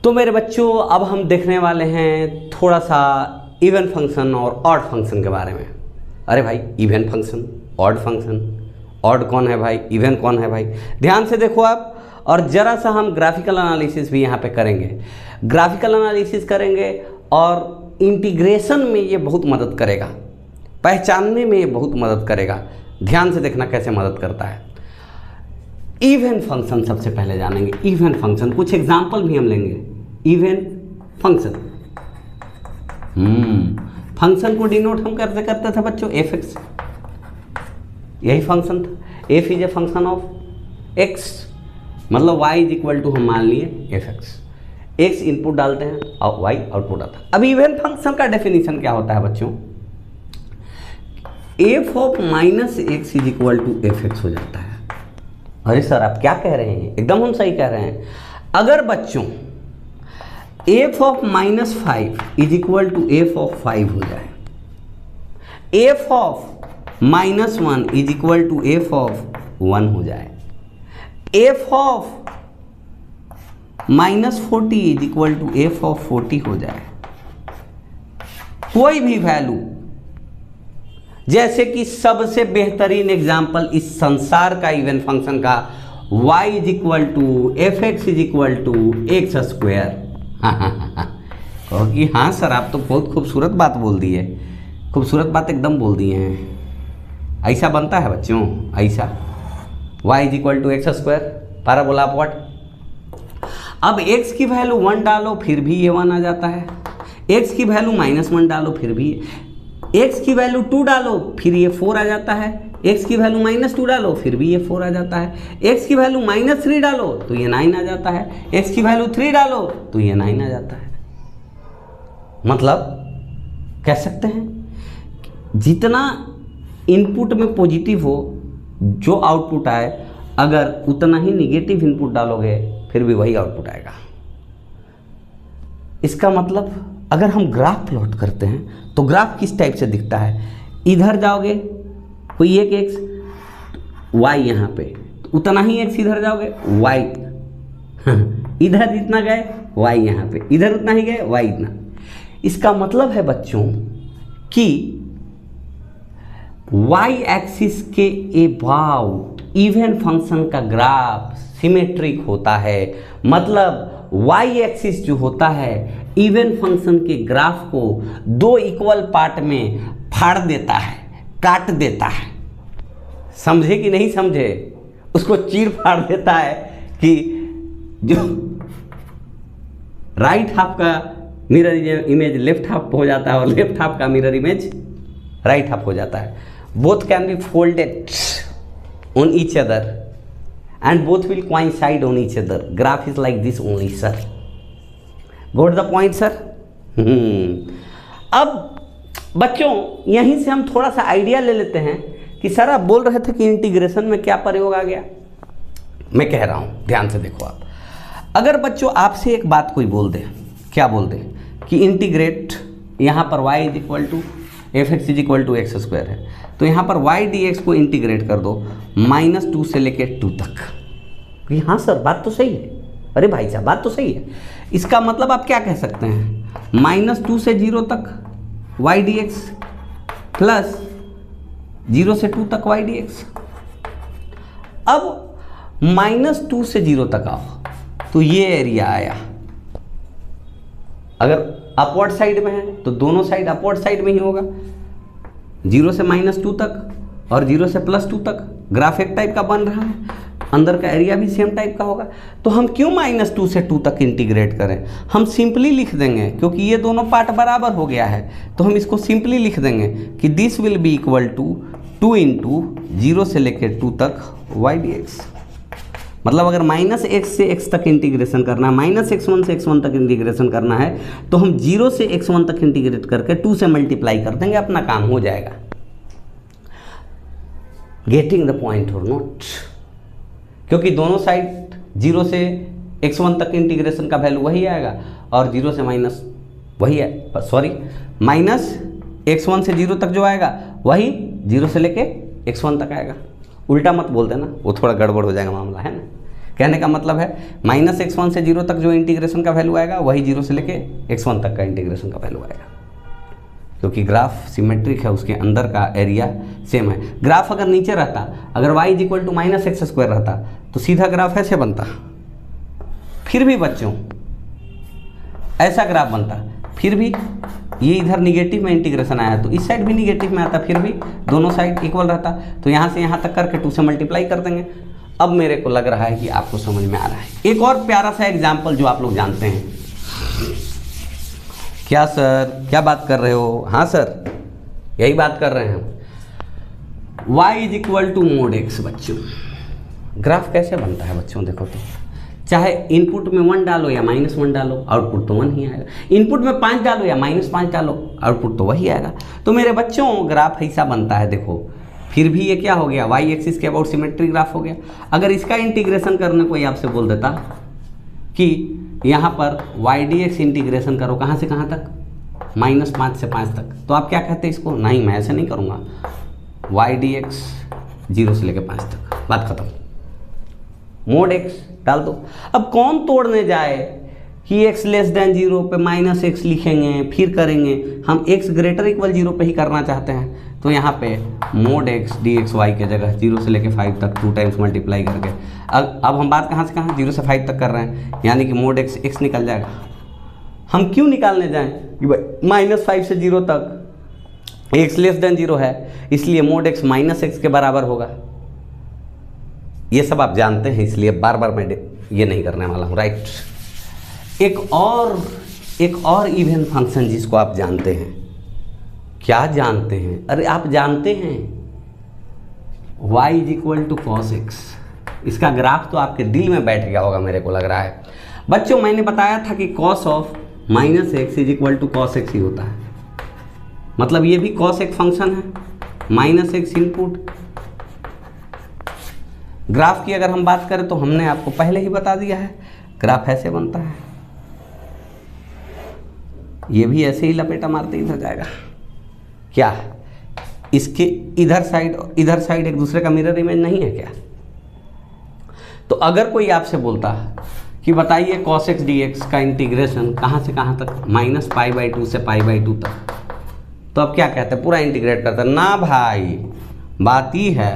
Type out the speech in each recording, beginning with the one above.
तो मेरे बच्चों अब हम देखने वाले हैं थोड़ा सा इवन फंक्शन और ऑड फंक्शन के बारे में। अरे भाई, even function, odd function, odd कौन है भाई, इवन कौन है भाई? ध्यान से देखो आप। और ज़रा सा हम ग्राफिकल एनालिसिस भी यहाँ पे करेंगे। ग्राफिकल एनालिसिस करेंगे और इंटीग्रेशन में ये बहुत मदद करेगा, पहचानने में ये बहुत मदद करेगा। ध्यान से देखना कैसे मदद करता है। इवन फंक्शन सबसे पहले जानेंगे। इवन फंक्शन, कुछ एग्जाम्पल भी हम लेंगे। इवन फंक्शन, फंक्शन को डिनोट हम कैसे करते थे बच्चों? एफ एक्स, यही फंक्शन था। F is a function of x, मतलब y इज इक्वल टू हम मान लिए एफ एक्स। एक्स इनपुट डालते हैं और y आउटपुट आता है। अब इवन फंक्शन का डेफिनेशन क्या होता है बच्चों? F of minus x is equal to f x हो जाता है। अरे सर आप क्या कह रहे हैं? एकदम हम सही कह रहे हैं। अगर बच्चों f of minus 5 is equal to f of 5 हो जाए, f of minus 1 is equal to f of 1 हो जाए, f of minus 40 is equal to f of 40 हो जाए, कोई भी वैल्यू, जैसे कि सबसे बेहतरीन एग्जाम्पल इस संसार का इवन फंक्शन का y is equal to f x is equal to x square. कहो कि हाँ सर आप तो बहुत खूबसूरत बात बोल दी है, खूबसूरत बात एकदम बोल दी हैं। ऐसा बनता है बच्चों, ऐसा y is equal to x square parabola of what? अब x की वैल्यू 1 डालो फिर भी ये 1 आ जाता है, x की वैल्यू -1 डालो फिर भी, x की वैल्यू 2 डालो फिर ये 4 आ जाता है, x की वैल्यू -2 डालो फिर भी ये 4 आ जाता है, x की वैल्यू -3 डालो तो ये 9 आ जाता है, x की वैल्यू 3 डालो तो ये 9 आ जाता है। मतलब कह सकते हैं जितना इनपुट में पॉजिटिव हो, जो आउटपुट आए, अगर उतना ही निगेटिव इनपुट डालोगे फिर भी वही आउटपुट आएगा। इसका मतलब अगर हम ग्राफ प्लॉट करते हैं तो ग्राफ किस टाइप से दिखता है? इधर जाओगे कोई एक एक्स, y यहाँ पे, तो उतना ही एक्स इधर जाओगे y, इधर जितना गए y यहाँ पे, इधर उतना ही गए y इतना। इसका मतलब है बच्चों कि y एक्सिस के अबाउट इवन फंक्शन का ग्राफ सिमेट्रिक होता है। मतलब y एक्सिस जो होता है इवन फंक्शन के ग्राफ को 2 इक्वल पार्ट में फाड़ देता है, काट देता है। समझे कि नहीं समझे? उसको चीर फाड़ देता है कि जो राइट हाफ का मिरर इमेज लेफ्ट हाफ हो जाता है और लेफ्ट हाफ का मिरर इमेज राइट हाफ हो जाता है। Both can be folded on each other and both will coincide on each other. Graph is like this only, sir. Got the point, sir? अब बच्चों यहीं से हम थोड़ा सा आइडिया ले लेते हैं कि सर आप बोल रहे थे कि इंटीग्रेशन में क्या प्रयोग आ गया। मैं कह रहा हूँ, ध्यान से देखो आप। अगर बच्चों आपसे एक बात कोई बोल दे, क्या बोल दे कि इंटीग्रेट, यहाँ पर y is equal to f x is equal to x square है, तो यहाँ पर y dx को इंटीग्रेट कर दो -2 से लेके 2 तक। हाँ सर बात तो सही है। अरे भाई साहब बात तो सही है। इसका मतलब आप क्या कह सकते हैं? -2 से 0 तक y dx प्लस 0 से 2 तक y dx। अब -2 से 0 तक आओ तो ये एरिया आया। अगर अपवर्ड साइड में है तो दोनों साइड अपवर्ड साइड में ही होगा, 0 से -2 तक और 0 से +2 तक। ग्राफ एक टाइप का बन रहा है, अंदर का एरिया भी सेम टाइप का होगा। तो हम क्यों -2 से 2 तक इंटीग्रेट करें? हम सिंपली लिख देंगे, क्योंकि ये दोनों पार्ट बराबर हो गया है, तो हम इसको सिंपली लिख देंगे कि this will be equal to 2 into 0 से लेके 2 तक y dx। मतलब अगर -x से x तक इंटीग्रेशन करना है, -x1 से x1 तक इंटीग्रेशन करना है, तो हम 0 से x1 तक इंटीग्रेट करके 2 से मल्टीप्लाई कर देंगे, अपना काम हो जाएगा। गेटिंग द पॉइंट और नॉट? क्योंकि दोनों साइड 0 से x1 तक इंटीग्रेशन का वैल्यू वही आएगा और 0 से माइनस वही है, सॉरी -x1 से 0 तक जो आएगा वही 0 से लेके x1 तक आएगा। उल्टा मत बोल देना, वो थोड़ा गड़बड़ हो जाएगा मामला, है ना। कहने का मतलब है -x1 से 0 तक जो इंटीग्रेशन का वैल्यू आएगा वही 0 से लेके x1 तक का इंटीग्रेशन का वैल्यू आएगा, क्योंकि ग्राफ सिमेट्रिक है, उसके अंदर का एरिया सेम है। ग्राफ अगर नीचे रहता, अगर y इक्वल टू -x² रहता तो सीधा ग्राफ ऐसे बनता, फिर भी बच्चों ऐसा ग्राफ बनता, फिर भी ये इधर निगेटिव में इंटीग्रेशन आया तो इस साइड भी निगेटिव में आता, फिर भी दोनों साइड इक्वल रहता। तो यहाँ से यहाँ तक करके 2 से मल्टीप्लाई कर देंगे। अब मेरे को लग रहा है कि आपको समझ में आ रहा है। एक और प्यारा सा एग्जाम्पल जो आप लोग जानते हैं। क्या सर, क्या बात कर रहे हो? हाँ सर, यही बात कर रहे हैं। y is equal to mod x। बच्चों ग्राफ कैसे बनता है बच्चों? देखो तो, चाहे इनपुट में 1 डालो या -1 डालो, आउटपुट तो 1 ही आएगा। इनपुट में 5 डालो या -5 डालो, आउटपुट तो वही आएगा। तो मेरे बच्चों ग्राफ ऐसा बनता है। देखो फिर भी ये क्या हो गया, y एक्सिस के अबाउट सिमेट्रिक ग्राफ हो गया। अगर इसका इंटीग्रेशन करने को आपसे बोल देता कि यहाँ पर y dx इंटीग्रेशन करो, कहाँ से कहाँ तक, -5 से 5 तक, तो आप क्या कहते हैं इसको? नहीं, मैं ऐसे नहीं करूँगा, y dx 0 से लेकर 5 तक, बात खत्म। मोड x डाल दो। अब कौन तोड़ने जाए कि x लेस देन 0 पे -x लिखेंगे, फिर करेंगे। हम x ग्रेटर इक्वल 0 पे ही करना चाहते हैं, तो यहाँ पे मोड x dxy के जगह 0 से लेके 5 तक 2 टाइम्स मल्टीप्लाई करके, अब हम बात कहाँ से कहाँ, 0 से 5 तक कर रहे हैं, यानी कि मोड x निकल जाएगा। हम क्यों निकालने जाएं कि भाई -5 से 0 तक x लेस देन 0 है, इसलिए मोड x -x के बराबर होगा। ये सब आप जानते हैं, इसलिए बार बार मैं ये नहीं करने वाला हूँ, राइट। एक और इवन फंक्शन जिसको आप जानते हैं, क्या जानते हैं? अरे आप जानते हैं y is equal to cos x। इसका ग्राफ तो आपके दिल में बैठ गया होगा, मेरे को लग रहा है। बच्चों मैंने बताया था कि cos of -x is equal to cos x ही होता है, मतलब ये भी cos एक फंक्शन है, -x इनपुट। ग्राफ की अगर हम बात करें तो हमने आपको पहले ही बता दिया है, ग्राफ ऐसे बनता है। ये भी ऐसे ही लपेटा मारते इधर जाएगा। क्या इसके इधर साइड एक दूसरे का मिरर इमेज नहीं है क्या? तो अगर कोई आपसे बोलता कि बताइए cos x dx का इंटीग्रेशन कहाँ से कहाँ तक, -π/2 से π/2 तक, तो अब क्या कहते हैं? पूरा इंटीग्रेट करते हैं ना भाई। बात ही है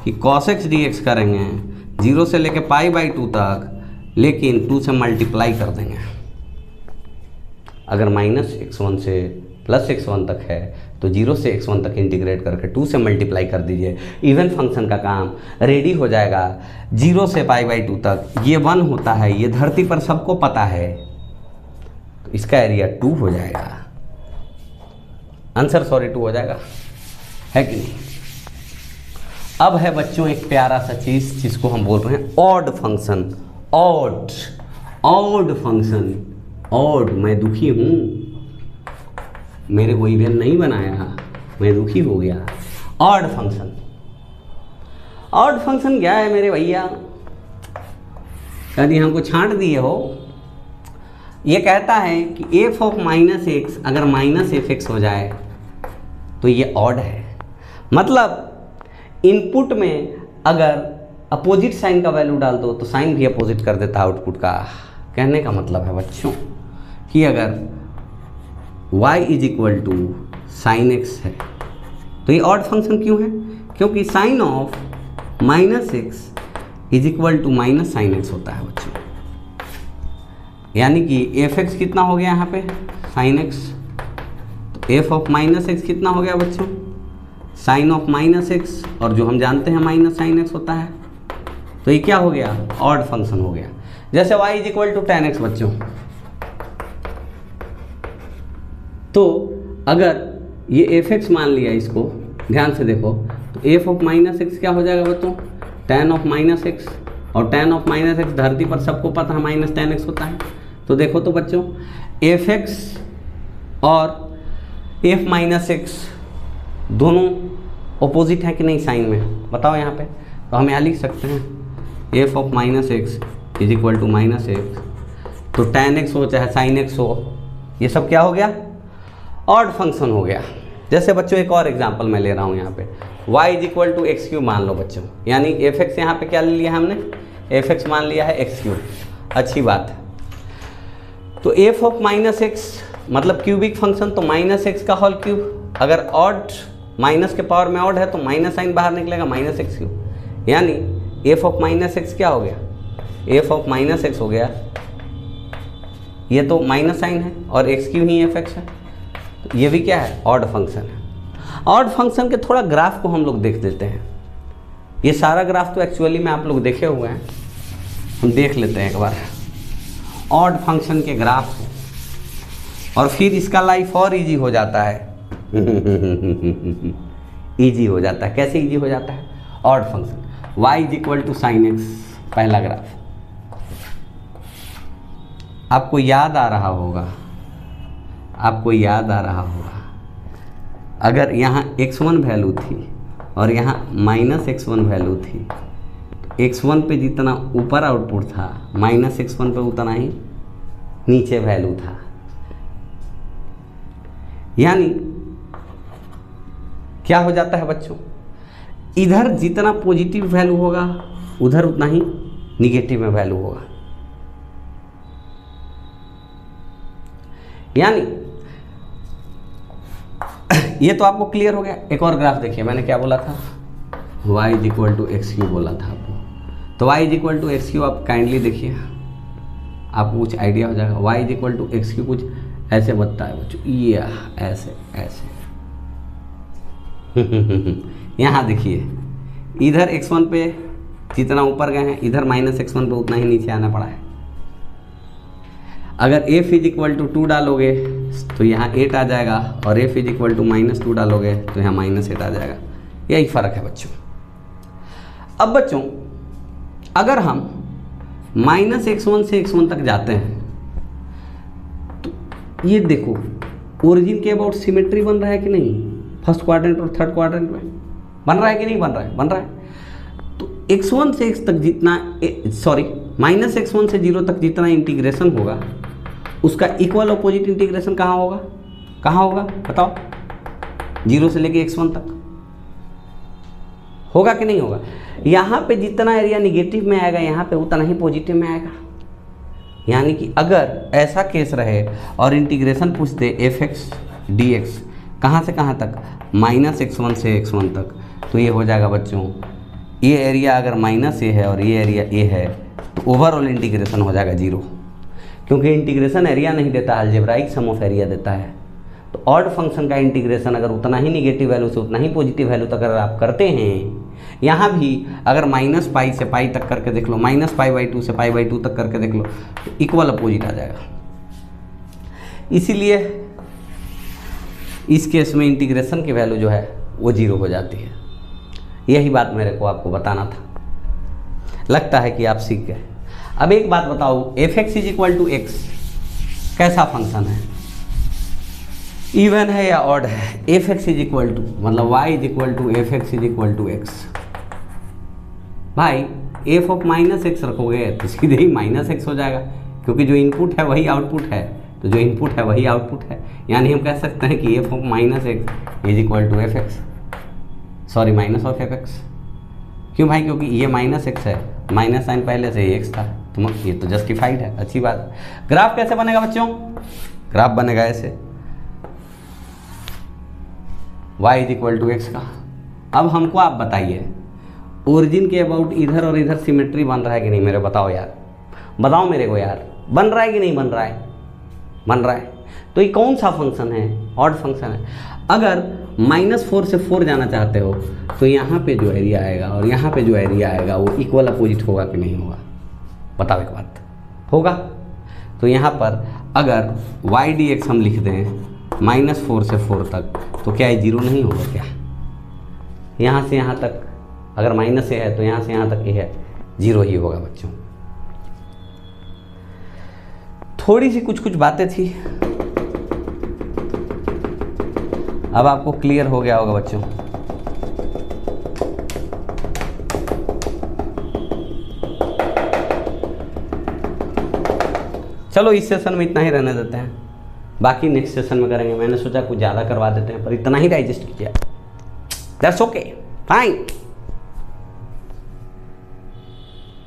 कि cos x dx करेंगे 0 से लेके π/2 तक, लेकिन 2 से मल्टीप्लाई कर देंगे। अगर -x1 से +x1 तक है तो 0 से x1 तक इंटीग्रेट करके 2 से मल्टीप्लाई कर दीजिए, इवन फंक्शन का काम रेडी हो जाएगा। 0 से π/2 तक ये 1 होता है, ये धरती पर सबको पता है, तो इसका एरिया 2 हो जाएगा। आंसर 2 हो जाएगा, है कि नहीं? अब है बच्चों एक प्यारा सा चीज़ जिसको हम बोल रहे हैं odd function. Odd function. Odd, मैं दुखी हूँ, मेरे को इवेंट नहीं बनाया, मैं दुखी हो गया। Odd function. ऑड फंक्शन क्या है मेरे भैया? कभी हमको छांट दिए हो। ये कहता है कि f ऑफ -x अगर -fx हो जाए तो ये ऑड है। मतलब इनपुट में अगर अपोजिट साइन का वैल्यू डाल दो तो साइन भी अपोजिट कर देता है आउटपुट का। कहने का मतलब है बच्चों कि अगर y is equal to sine x है तो ये ऑड फंक्शन क्यों है? क्योंकि sine of -x is equal to -sin x होता है बच्चों। यानी कि fx कितना हो गया यहाँ पे? sin x। तो f ऑफ -x कितना हो गया बच्चों? साइन ऑफ -x, और जो हम जानते हैं -sin x होता है। तो ये क्या हो गया? ऑड फंक्शन हो गया। जैसे y is equal to tan x बच्चों, तो अगर ये fx मान लिया, इसको ध्यान से देखो, तो f ऑफ -x क्या हो जाएगा बच्चों? tan ऑफ -x, और tan ऑफ -x धरती पर सबको पता है -tan x होता है। तो देखो तो बच्चों fx और f -x दोनों ऑपोजिट है कि नहीं साइन में? बताओ यहाँ पे। तो हम यहाँ लिख सकते हैं f of -x is equal to -x, तो tan x हो चाहे sin x हो, ये सब क्या हो गया? ऑड फंक्शन हो गया। जैसे बच्चों एक और एग्जांपल मैं ले रहा हूँ यहाँ पे, y is equal to x³ मान लो बच्चों, यानी fx यहाँ पे क्या ले लिया हमने? एफ एक्स मान लिया है एक्स क्यूब, अच्छी बात है। तो एफ ऑफ माइनस एक्स मतलब क्यूबिक फंक्शन, तो माइनस एक्स का होल क्यूब, अगर ऑड माइनस के पावर में ऑड है तो माइनस साइन बाहर निकलेगा, माइनस एक्स क्यूब, यानी एफ ऑफ माइनस एक्स क्या हो गया, एफ ऑफ माइनस एक्स हो गया, ये तो माइनस साइन है और एक्स क्यू ही एफ एक्स है, तो ये भी क्या है, ऑड फंक्शन है। ऑड फंक्शन के थोड़ा ग्राफ को हम लोग देख लेते हैं। ये सारा ग्राफ तो एक्चुअली में आप लोग देखे हुए हैं, हम देख लेते हैं एक बार ऑड फंक्शन के ग्राफ को, और फिर इसका लाइफ और इजी हो जाता है। इजी हो जाता है, कैसे इजी हो जाता है, odd function y is equal to sine x, पहला ग्राफ आपको याद आ रहा होगा, आपको याद आ रहा होगा, अगर यहाँ x1 वैल्यू थी और यहाँ माइनस x1 वैल्यू थी, x1 पे जितना ऊपर आउटपुट था माइनस x1 पे उतना ही नीचे वैल्यू था, यानी क्या हो जाता है बच्चों, इधर जितना पॉजिटिव वैल्यू होगा उधर उतना ही निगेटिव में वैल्यू होगा। यानी ये तो आपको क्लियर हो गया। एक और ग्राफ देखिए, मैंने क्या बोला था, y is equal to x cube बोला था आपको, तो y is equal to x cube आप काइंडली देखिए, आपको कुछ आइडिया हो जाएगा। y is equal to x cube कुछ ऐसे बनता है बच्चों, ये ऐसे ऐसे यहाँ देखिए, इधर x1 पे जितना ऊपर गए हैं इधर माइनस x1 पे उतना ही नीचे आना पड़ा है। अगर f इज इक्वल टू 2 डालोगे तो यहाँ 8 आ जाएगा, और f is equal to minus 2 डालोगे तो यहाँ माइनस 8 आ जाएगा। यही फ़र्क है बच्चों। अब बच्चों अगर हम माइनस x1 से x1 तक जाते हैं तो ये देखो ओरिजिन के अबाउट सिमेट्री बन रहा है कि नहीं, फर्स्ट क्वाड्रेंट और थर्ड क्वाड्रेंट में बन रहा है कि नहीं बन रहा है, बन रहा है। तो x1 से x तक जितना माइनस x1 से 0 तक जितना इंटीग्रेशन होगा उसका इक्वल अपोजिट इंटीग्रेशन कहाँ होगा, कहाँ होगा बताओ, 0 से लेके x1 तक होगा कि नहीं होगा। यहाँ पे जितना एरिया निगेटिव में आएगा यहाँ पे उतना ही पॉजिटिव में आएगा। यानी कि अगर ऐसा केस रहे और इंटीग्रेशन पूछ दे एफ एक्स डी एक्स कहाँ से कहाँ तक, माइनस x1 से x1 तक, तो ये हो जाएगा बच्चों, ये एरिया अगर माइनस ए है और ये एरिया ए है तो ओवरऑल इंटीग्रेशन हो जाएगा 0, क्योंकि इंटीग्रेशन एरिया नहीं देता, अलजेब्राइक सम ऑफ एरिया देता है। तो ऑड फंक्शन का इंटीग्रेशन अगर उतना ही निगेटिव वैल्यू से उतना ही पॉजिटिव वैल्यू तक अगर आप करते हैं, यहाँ भी अगर माइनस पाई से पाई तक करके देख लो, माइनस पाई/2 से पाई/2 तक करके देख लो, तो इक्वल अपोजिट आ जाएगा। इसीलिए इस केस में इंटीग्रेशन की वैल्यू जो है वो 0 हो जाती है। यही बात मेरे को आपको बताना था, लगता है कि आप सीख गए। अब एक बात बताओ, f x is equal to x कैसा फंक्शन है, इवन है या ऑड है। F x is equal to मतलब y is equal to f x is equal to x, भाई एफ ऑफ माइनस एक्स रखोगे तो सीधे ही माइनस एक्स हो जाएगा, क्योंकि जो इनपुट है वही आउटपुट है, तो जो इनपुट है वही आउटपुट है। यानी हम कह सकते हैं कि f of minus x is equal to f x, sorry minus of f x. क्यों भाई, क्योंकि ये माइनस एक्स है, माइनस साइन पहले से ही एक्स था, तो ये तो जस्टिफाइड है, अच्छी बात है। ग्राफ कैसे बनेगा बच्चों, ग्राफ बनेगा ऐसे, y is equal to x का। अब हमको आप बताइए ओरिजिन के अबाउट इधर और इधर सिमेट्री बन रहा है कि नहीं, मेरे बताओ यार, बताओ मेरे को यार, बन रहा है कि नहीं बन रहा है, बन रहा है। तो ये कौन सा फंक्शन है, ऑड फंक्शन है। अगर -4 से 4 जाना चाहते हो तो यहाँ पे जो एरिया आएगा और यहाँ पे जो एरिया आएगा वो इक्वल अपोजिट होगा कि नहीं होगा, बताओ एक बात, होगा। तो यहाँ पर अगर y dx हम लिख दें -4 से 4 तक, तो क्या ये 0 नहीं होगा क्या, यहाँ से यहाँ तक अगर माइनस ए है तो यहाँ से यहाँ तक ये है, 0 ही होगा बच्चों। थोड़ी सी कुछ कुछ बातें थी, अब आपको क्लियर हो गया होगा बच्चों। चलो इस सेशन में इतना ही रहने देते हैं, बाकी नेक्स्ट सेशन में करेंगे। मैंने सोचा कुछ ज़्यादा करवा देते हैं, पर इतना ही डाइजेस्ट कीजिए, दैट्स ओके, फाइन।